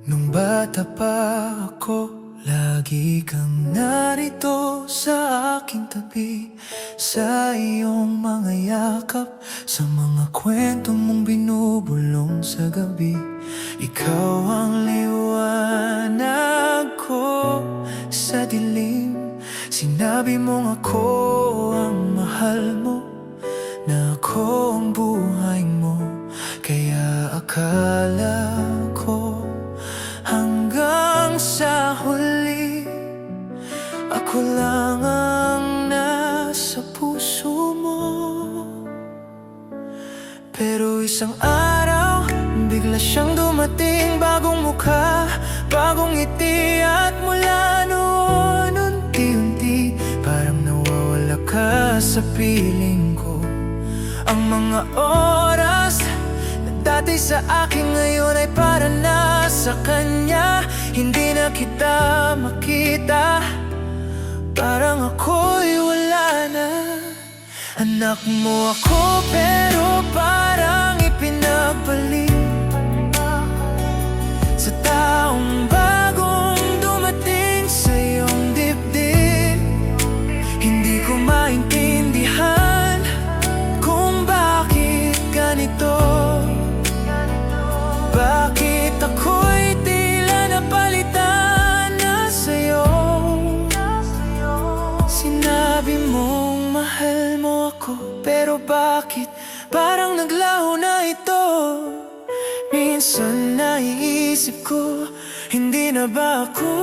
Nung bata pa ako, lagi kang narito sa aking tabi. Sa iyong mga yakap, sa mga kwento mong binubulong sa gabi. Ikaw ang liwanag ko sa dilim. Sinabi mong ako ang mahal mo, na ako ang buhay mo. Kaya akala ko hanggang sa huli, ako lang ang nasa puso mo. Pero isang araw, bigla siyang dumating. Bagong mukha, bagong ngiti. At mula noon, unti-unti, parang nawawala ka sa piling ko. Ang mga oras na dati sa akin ngayon ay para na sa kanya. Hindi na kita makita, parang ako'y wala na. Anak mo ako pero parang ipinagbalik sa taong bagong dumating sa iyong dibdib. Hindi ko maintindihan kung bakit ganito. Bakit ako'y tila napalitan na sa'yo? Sinabi mong mahal mo ako, pero bakit parang naglaho na ito? Minsan naiisip ko, hindi na ba ako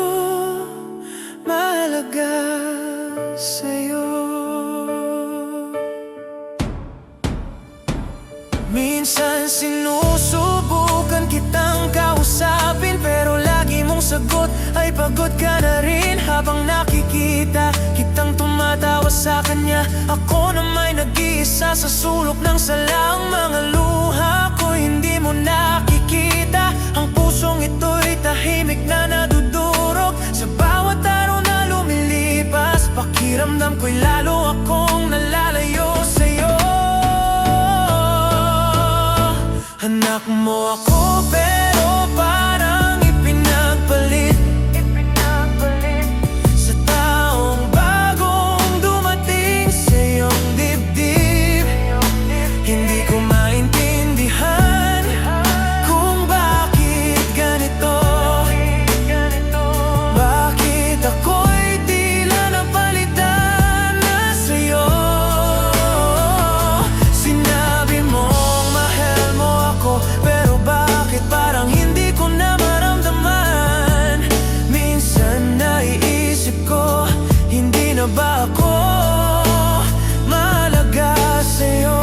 mahalaga sa'yo? Minsan sinusubukan kitang kausapin, pero lagi mong sagot ay pagod ka na rin. Habang nakikita kitang tumatawa sa kanya, ako na may nag-iisa sa sulok ng sala. Ang mga luha ko hindi mo nakikita. Ang pusong ito'y tahimik na nadudurog sa bawat araw na lumilipas. Pakiramdam ko'y lalo akong nalalayo sa'yo. Anak mo ako pero parang ipinagpalit sa taong bagong dumating sa iyong dibdib. Hindi ko maintindihan kung bakit ganito. Bakit ako'y tila napalitan na sa'yo? Sinabi mong mahal mo ako, pero bakit parang hindi ko na maramdaman? Minsan naiisip ko, hindi na ba ako mahalaga sa'yo?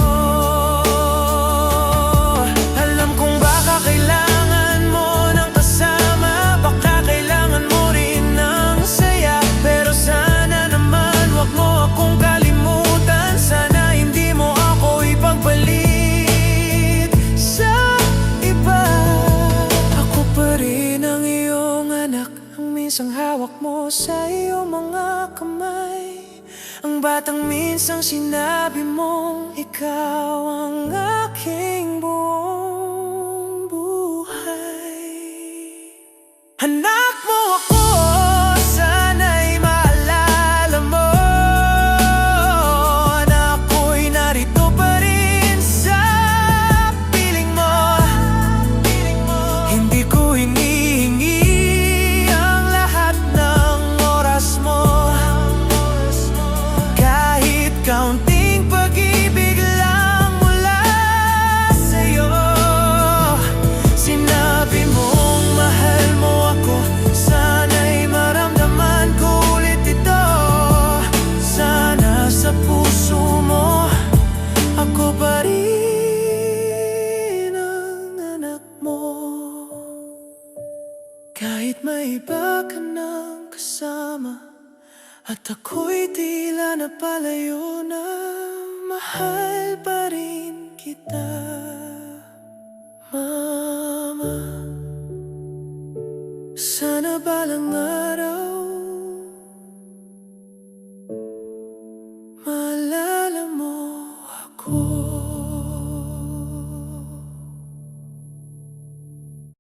Alam kong baka kailangan mo ng kasama, baka kailangan mo rin ng saya. Pero sana naman wag mo akong kalimutan. Sana hindi mo ako ipagpalit sa iba. Ako pa rin ang iyong anak, ang minsang hawak mo sa iyong mga kamay. Ang batang minsang sinabi mong ikaw ang aking buong buhay. Anak mo ako, sana'y maalala mo na ako'y narito pa rin sa piling mo. Hindi ko hinihingi ang lahat ng oras mo. Kahit kaunting pag-ibig lang mula sa'yo. Sinabi mong mahal mo ako, sana'y maramdaman ko ulit ito. Sana sa puso mo ako pa rin ang anak mo. Kahit may iba ka ng kasama, at ako'y tila napalayo na, mahal pa rin kita, Mama. Sana balang araw maalala mo ako.